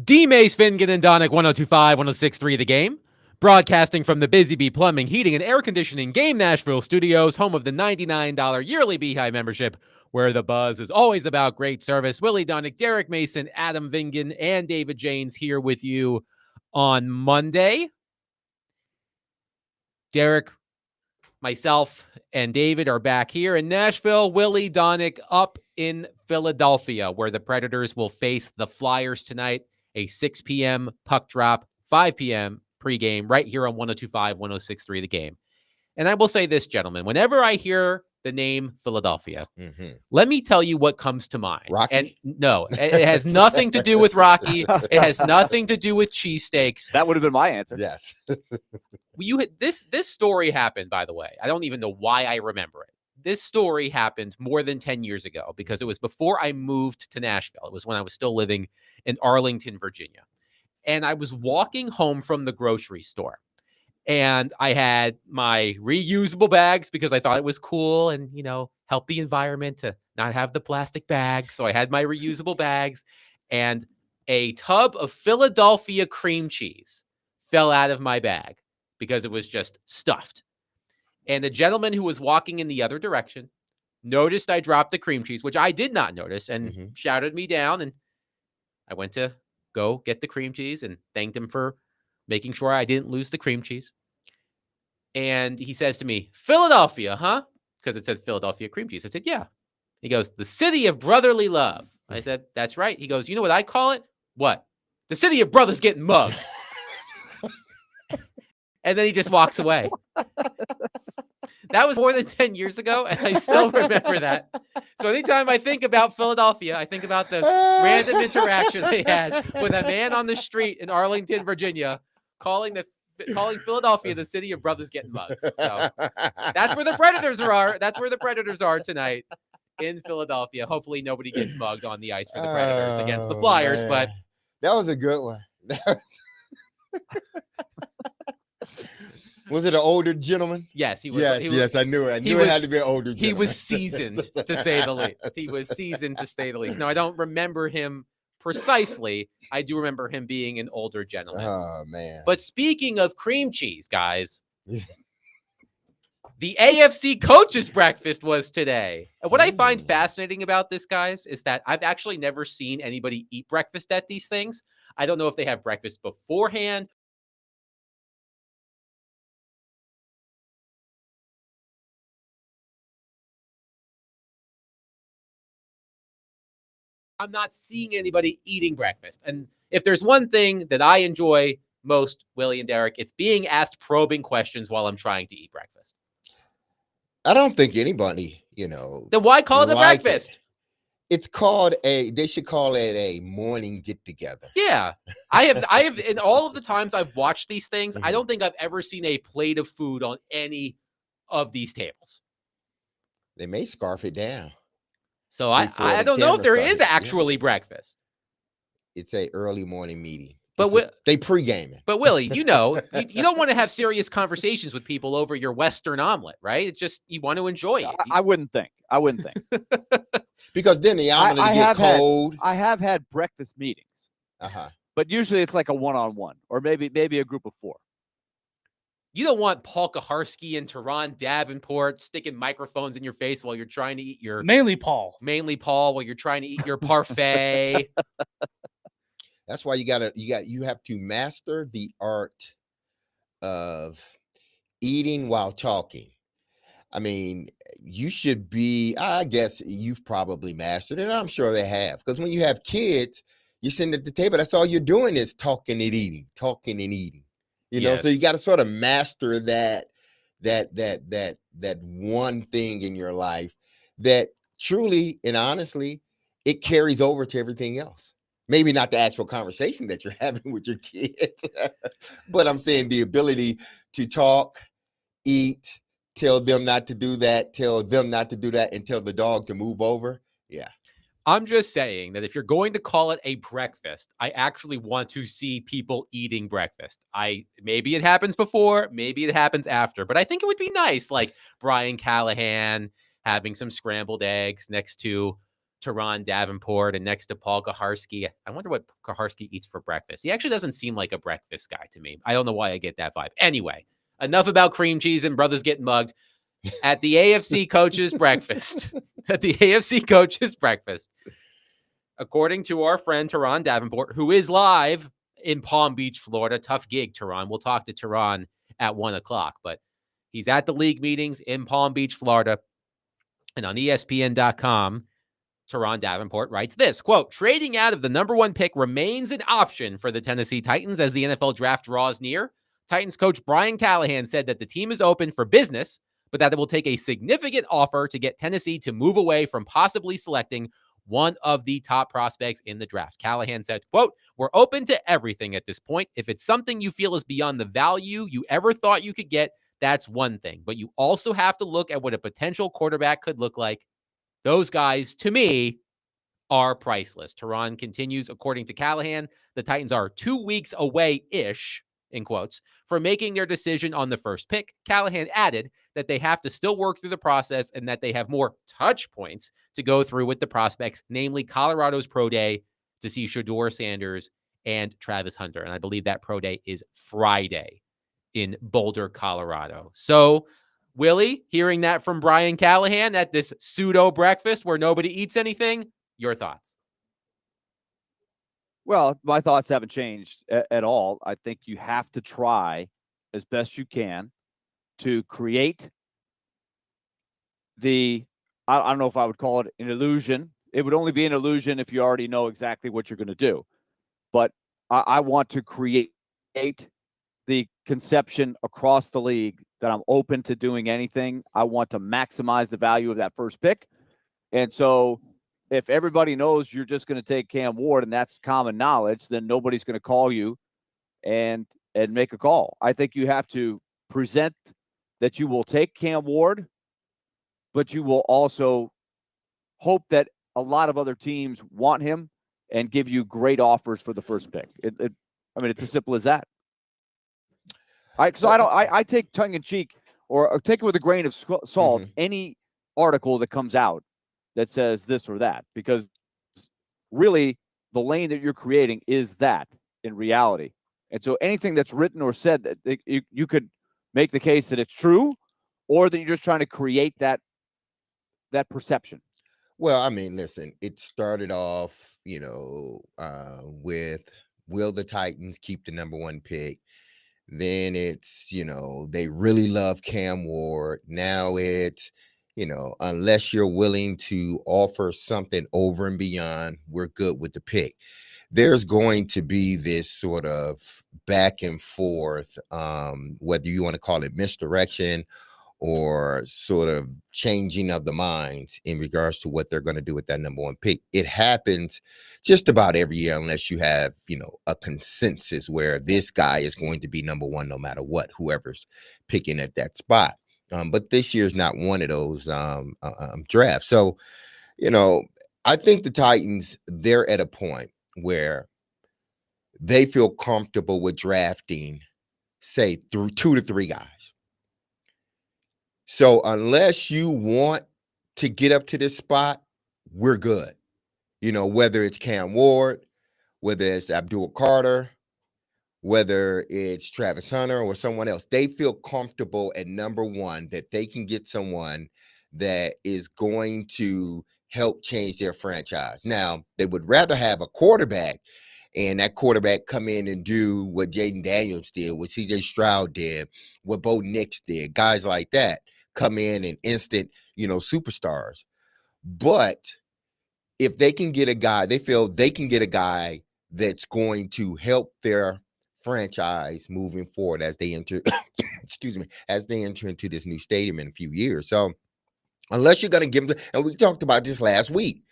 D. Mace, Fingan, and Donick, 1025, 1063 The Game. Broadcasting from the Busy Bee Plumbing, Heating, and Air Conditioning Game Nashville studios, home of the $99 yearly Beehive membership, where the buzz is always about great service. Willie Donick, Derek Mason, Adam Vingan, and David Janes here with you on Monday. Derek, myself, and David are back here in Nashville. Willie Donick up in Philadelphia, where the Predators will face the Flyers tonight. A 6 p.m. puck drop, 5 p.m. pregame, right here on 1025, 1063 The Game. And I will say this, gentlemen, whenever I hear the name Philadelphia, let me tell you what comes to mind. Rocky? And no, it has nothing to do with Rocky. It has nothing to do with cheesesteaks. That would have been my answer. Yes. You had this story happened, by the way. I don't even know why I remember it. This story happened more than 10 years ago because it was before I moved to Nashville. It was when I was still living in Arlington, Virginia. And I was walking home from the grocery store. And I had my reusable bags because I thought it was cool and, help the environment to not have the plastic bags. So I had my reusable bags, and a tub of Philadelphia cream cheese fell out of my bag because it was just stuffed. And the gentleman who was walking in the other direction noticed I dropped the cream cheese, which I did not notice, and shouted me down. And I went to go get the cream cheese and thanked him for making sure I didn't lose the cream cheese. And he says to me, "Philadelphia, huh?" Because it says Philadelphia cream cheese. I said, "Yeah." He goes, "The city of brotherly love." I said, "That's right." He goes, "You know what I call it?" "What?" "The city of brothers getting mugged." And then he just walks away. That was more than 10 years ago, and I still remember that. So anytime I think about Philadelphia, I think about this random interaction I had with a man on the street in Arlington, Virginia, calling Philadelphia the city of brothers getting mugged. So that's where the Predators are. That's where the Predators are tonight in Philadelphia. Hopefully nobody gets mugged on the ice for the Predators against the Flyers, man. but That was a good one. Was it an older gentleman? yes, he was. Yes, I knew it. I knew it had to be an older gentleman. He was seasoned, to say the least. He was seasoned, to say the least. Now, I don't remember him precisely. I do remember him being an older gentleman. Oh, man. But speaking of cream cheese, guys, the AFC Coaches Breakfast was today. And what I find fascinating about this, guys, is that I've actually never seen anybody eat breakfast at these things. I don't know if they have breakfast beforehand. I'm not seeing anybody eating breakfast. And if there's one thing that I enjoy most, Willie and Derek, it's being asked probing questions while I'm trying to eat breakfast. I don't think anybody, Then why call it a breakfast? It's called they should call it a morning get together. Yeah. I have in all of the times I've watched these things, I don't think I've ever seen a plate of food on any of these tables. They may scarf it down. So I don't know if there is actually breakfast. It's a early morning meeting. But they pre-gaming. But Willie, you don't want to have serious conversations with people over your Western omelet, right? It's just you want to enjoy it. I wouldn't think. Because then the omelet get cold. I have had breakfast meetings. But usually it's like a one-on-one or maybe a group of 4. You don't want Paul Kaharski and Teron Davenport sticking microphones in your face while you're trying to eat your mainly Paul while you're trying to eat your parfait. That's why you have to master the art of eating while talking. I mean, you should be, I guess you've probably mastered it. I'm sure they have. Because when you have kids, you're sitting at the table, that's all you're doing is talking and eating. So you got to sort of master that one thing in your life that truly and honestly, it carries over to everything else. Maybe not the actual conversation that you're having with your kids, but I'm saying the ability to talk, eat, tell them not to do that, and tell the dog to move over. Yeah. I'm just saying that if you're going to call it a breakfast, I actually want to see people eating breakfast. Maybe it happens before, maybe it happens after, but I think it would be nice, like Brian Callahan having some scrambled eggs next to Teron Davenport and next to Paul Kaharski. I wonder what Kaharski eats for breakfast. He actually doesn't seem like a breakfast guy to me. I don't know why I get that vibe. Anyway, enough about cream cheese and brothers getting mugged. At the AFC coaches breakfast, according to our friend Teron Davenport, who is live in Palm Beach, Florida. Tough gig, Teron. We'll talk to Teron at 1:00, but he's at the league meetings in Palm Beach, Florida. And on ESPN.com, Teron Davenport writes this, quote, trading out of the number 1 pick remains an option for the Tennessee Titans as the NFL draft draws near. Titans coach Brian Callahan said that the team is open for business, but that it will take a significant offer to get Tennessee to move away from possibly selecting one of the top prospects in the draft. Callahan said, quote, we're open to everything at this point. If it's something you feel is beyond the value you ever thought you could get, that's one thing. But you also have to look at what a potential quarterback could look like. Those guys, to me, are priceless. Teron continues, according to Callahan, the Titans are 2 weeks away-ish, in quotes, from making their decision on the first pick. Callahan added that they have to still work through the process and that they have more touch points to go through with the prospects, namely Colorado's Pro Day to see Shedeur Sanders and Travis Hunter. And I believe that Pro Day is Friday in Boulder, Colorado. So, Willie, hearing that from Brian Callahan at this pseudo breakfast where nobody eats anything, your thoughts? Well, my thoughts haven't changed at all. I think you have to try as best you can to create I don't know if I would call it an illusion. It would only be an illusion if you already know exactly what you're going to do. But I want to create the conception across the league that I'm open to doing anything. I want to maximize the value of that first pick. And so if everybody knows you're just going to take Cam Ward and that's common knowledge, then nobody's going to call you and make a call. I think you have to present that you will take Cam Ward, but you will also hope that a lot of other teams want him and give you great offers for the first pick. It's as simple as that. So I take tongue in cheek or take it with a grain of salt any article that comes out that says this or that, because really the lane that you're creating is that in reality. And so anything that's written or said, that you could make the case that it's true, or that you're just trying to create that perception. Well, I mean, listen, it started off, with will the Titans keep the number 1 pick? Then it's, they really love Cam Ward. Now it's, unless you're willing to offer something over and beyond, we're good with the pick. There's going to be this sort of back and forth, whether you want to call it misdirection or sort of changing of the minds in regards to what they're going to do with that number 1 pick. It happens just about every year, unless you have, a consensus where this guy is going to be number 1 no matter what, whoever's picking at that spot. But this year's not one of those drafts. So, I think the Titans, they're at a point where they feel comfortable with drafting, say, through 2 to 3 guys. So unless you want to get up to this spot, we're good. Whether it's Cam Ward, whether it's Abdul Carter, whether it's Travis Hunter or someone else, they feel comfortable at number 1 that they can get someone that is going to help change their franchise. Now, they would rather have a quarterback, and that quarterback come in and do what Jaden Daniels did, what CJ Stroud did, what Bo Nix did, guys like that come in and instant, superstars. But if they can get a guy, they feel they can get a guy that's going to help their franchise moving forward as they enter, as they enter into this new stadium in a few years. So unless you're going to give them, and we talked about this last week,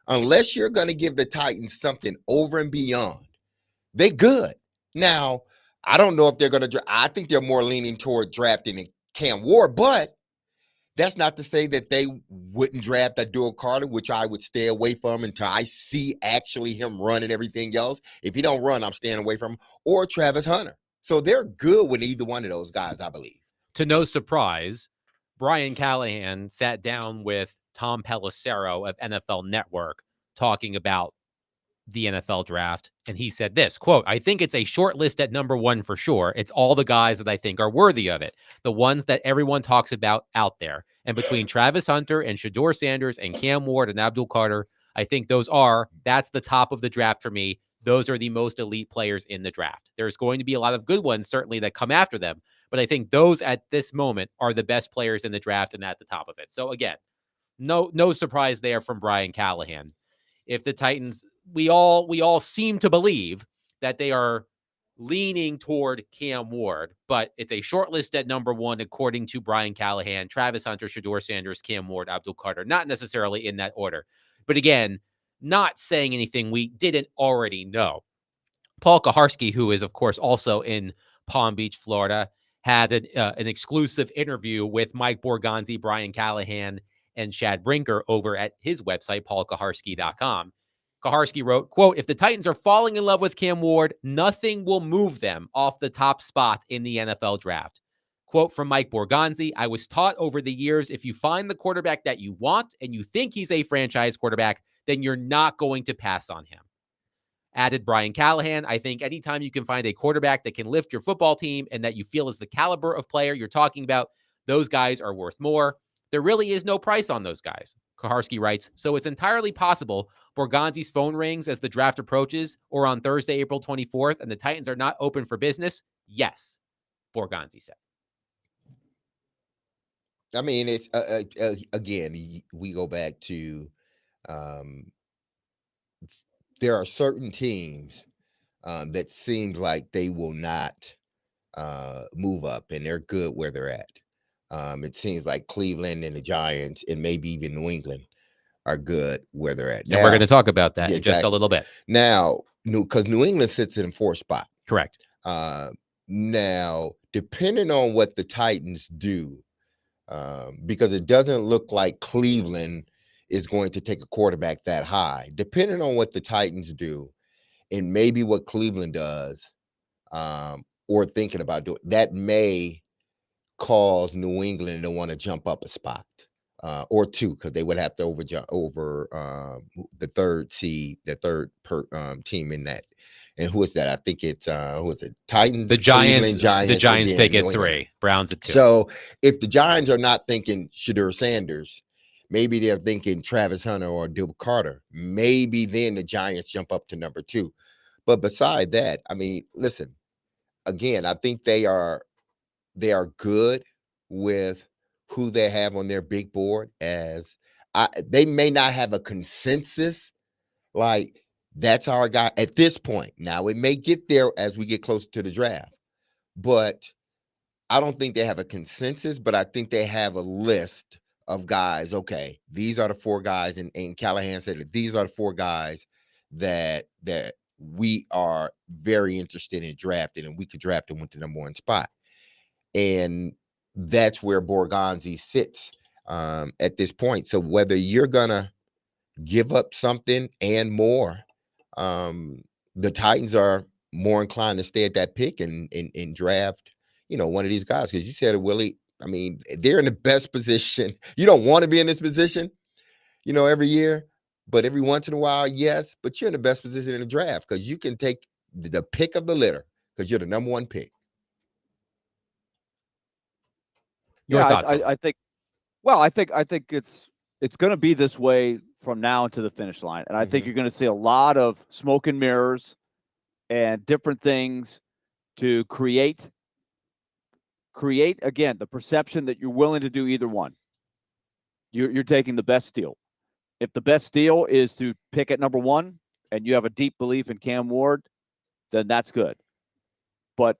unless you're going to give the Titans something over and beyond, they good. Now, I don't know if they're going to, I think they're more leaning toward drafting Cam Ward, but that's not to say that they wouldn't draft Abdul Carter, which I would stay away from until I see actually him run and everything else. If he don't run, I'm staying away from him. Or Travis Hunter. So they're good with either one of those guys, I believe. To no surprise, Brian Callahan sat down with Tom Pelissero of NFL Network talking about the NFL draft. And he said this, quote, "I think it's a short list at number 1 for sure. It's all the guys that I think are worthy of it. The ones that everyone talks about out there. And between Travis Hunter and Shedeur Sanders and Cam Ward and Abdul Carter, I think that's the top of the draft for me. Those are the most elite players in the draft. There's going to be a lot of good ones, certainly, that come after them. But I think those at this moment are the best players in the draft and at the top of it." So again, no surprise there from Brian Callahan. If the Titans, we all seem to believe that they are leaning toward Cam Ward, but it's a short list at number 1, according to Brian Callahan: Travis Hunter, Shedeur Sanders, Cam Ward, Abdul Carter, not necessarily in that order. But again, not saying anything we didn't already know. Paul Kaharski, who is, of course, also in Palm Beach, Florida, had an exclusive interview with Mike Borgonzi, Brian Callahan, and Chad Brinker over at his website, paulkaharski.com. Kaharski wrote, quote, "If the Titans are falling in love with Cam Ward, nothing will move them off the top spot in the NFL draft." Quote from Mike Borgonzi, "I was taught over the years, if you find the quarterback that you want and you think he's a franchise quarterback, then you're not going to pass on him." Added Brian Callahan, "I think anytime you can find a quarterback that can lift your football team and that you feel is the caliber of player you're talking about, those guys are worth more. There really is no price on those guys." Kaharski writes, "So it's entirely possible Borgonzi's phone rings as the draft approaches, or on Thursday, April 24th, and the Titans are not open for business? Yes," Borgonzi said. I mean, it's again, we go back to there are certain teams that seems like they will not move up, and they're good where they're at. It seems like Cleveland and the Giants, and maybe even New England, are good where they're at. And we're going to talk about that Yeah, in just a little bit. Now, because New England sits in 4th spot. Correct. Now, depending on what the Titans do, because it doesn't look like Cleveland is going to take a quarterback that high. Depending on what the Titans do, and maybe what Cleveland does, or thinking about doing, that may cause New England to want to jump up a spot or 2, because they would have to over the 3rd seed, the 3rd team in that. And who is that? I think it's who is it? Titans, the Giants. Giants, the Giants pick at 3, Browns at 2. So if the Giants are not thinking Shedeur Sanders, maybe they're thinking Travis Hunter or Abdul Carter. Maybe then the Giants jump up to number 2. But beside that, I mean, listen, again, I think they are good with who they have on their big board. They may not have a consensus, like that's our guy at this point. Now it may get there as we get closer to the draft, but I don't think they have a consensus, but I think they have a list of guys. Okay, these are the 4 guys, and Callahan said that these are the 4 guys that we are very interested in drafting, and we could draft them with the number 1 spot. And that's where Borgonzi sits at this point. So whether you're gonna give up something and more, the Titans are more inclined to stay at that pick and draft, one of these guys. Because you said it, Willie. I mean, they're in the best position. You don't want to be in this position, every year, but every once in a while, yes. But you're in the best position in the draft because you can take the pick of the litter because you're the number 1 pick. Your thoughts? I think. Well, I think it's going to be this way from now to the finish line, and I think you're going to see a lot of smoke and mirrors and different things to create again the perception that you're willing to do either one. You're taking the best deal. If the best deal is to pick at number 1 and you have a deep belief in Cam Ward, then that's good. But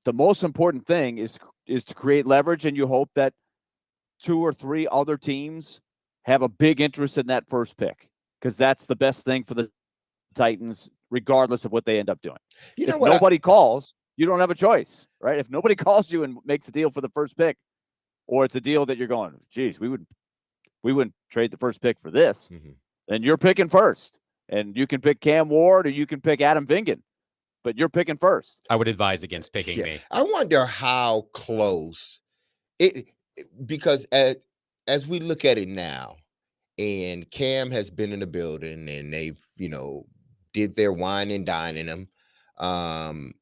the most important thing is to create leverage, and you hope that 2 or 3 other teams have a big interest in that first pick, because that's the best thing for the Titans, regardless of what they end up doing. If nobody calls, you don't have a choice, right? If nobody calls you and makes a deal for the first pick, or it's a deal that you're going, geez, we wouldn't trade the first pick for this, then you're picking first. And you can pick Cam Ward or you can pick Adam Vingan, but you're picking first. I would advise against picking me. I wonder how close because as we look at it now, and Cam has been in the building, and they've, did their wine and dining him. Um,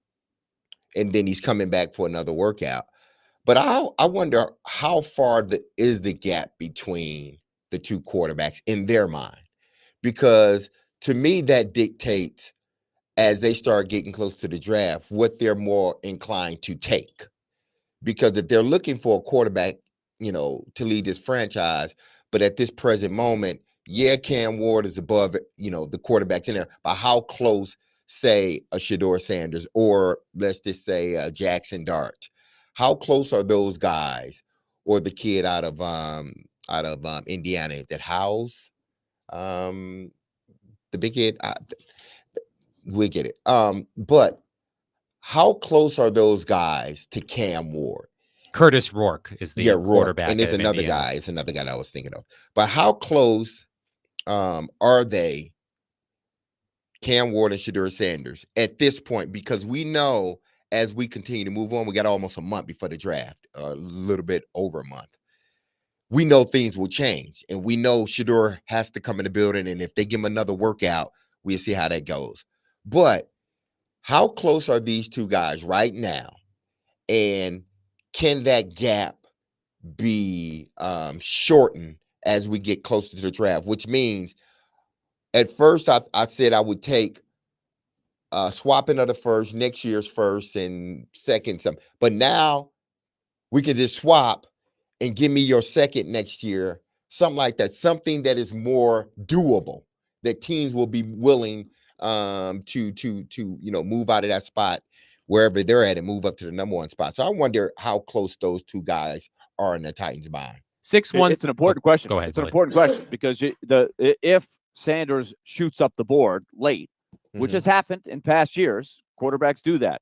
and then he's coming back for another workout. But I wonder how far is the gap between the two quarterbacks in their mind, because to me that dictates, as they start getting close to the draft, what they're more inclined to take. Because if they're looking for a quarterback, to lead this franchise, but at this present moment, yeah, Cam Ward is above, the quarterbacks in there. But how close, say, a Shedeur Sanders, or let's just say Jackson Dart, how close are those guys, or the kid out of Indiana? Is that Howes? The big kid. We get it. But how close are those guys to Cam Ward? Curtis Rourke is the quarterback. And it's another guy. It's another guy that I was thinking of. But how close are they, Cam Ward and Shedeur Sanders, at this point? Because we know as we continue to move on, we got almost a month before the draft, a little bit over a month. We know things will change, and we know Shedeur has to come in the building, and if they give him another workout, we'll see how that goes. But how close are these two guys right now? And can that gap be shortened as we get closer to the draft? Which means, at first, I said I would take swapping of the first, next year's first and second, but now we can just swap and give me your second next year, something like that, something that is more doable, that teams will be willing to move out of that spot wherever they're at and move up to the number one spot. So I wonder how close those two guys are in the Titans' mind. 6-1. It's an important question. Go ahead. It's an important question because if Sanders shoots up the board late, which has happened in past years, quarterbacks do that.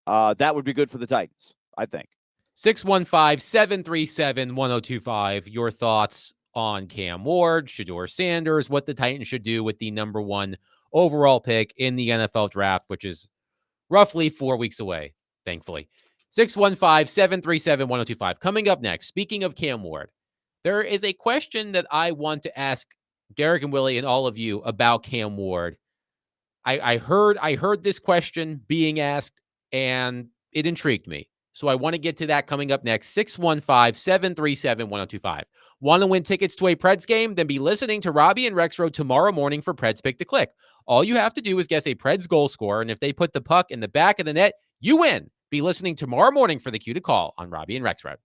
That would be good for the Titans, I think. 615-737-1025. Your thoughts on Cam Ward, Shedeur Sanders, what the Titans should do with the number one overall pick in the NFL draft, which is roughly 4 weeks away, thankfully. 615-737-1025. Coming up next, speaking of Cam Ward, there is a question that I want to ask Derek and Willie and all of you about Cam Ward. I heard this question being asked, and it intrigued me. So I want to get to that coming up next. 615-737-1025. Want to win tickets to a Preds game? Then be listening to Robbie and Rexroad tomorrow morning for Preds Pick to Click. All you have to do is guess a Preds goal scorer, and if they put the puck in the back of the net, you win. Be listening tomorrow morning for the cue to call on Robbie and Rexroad.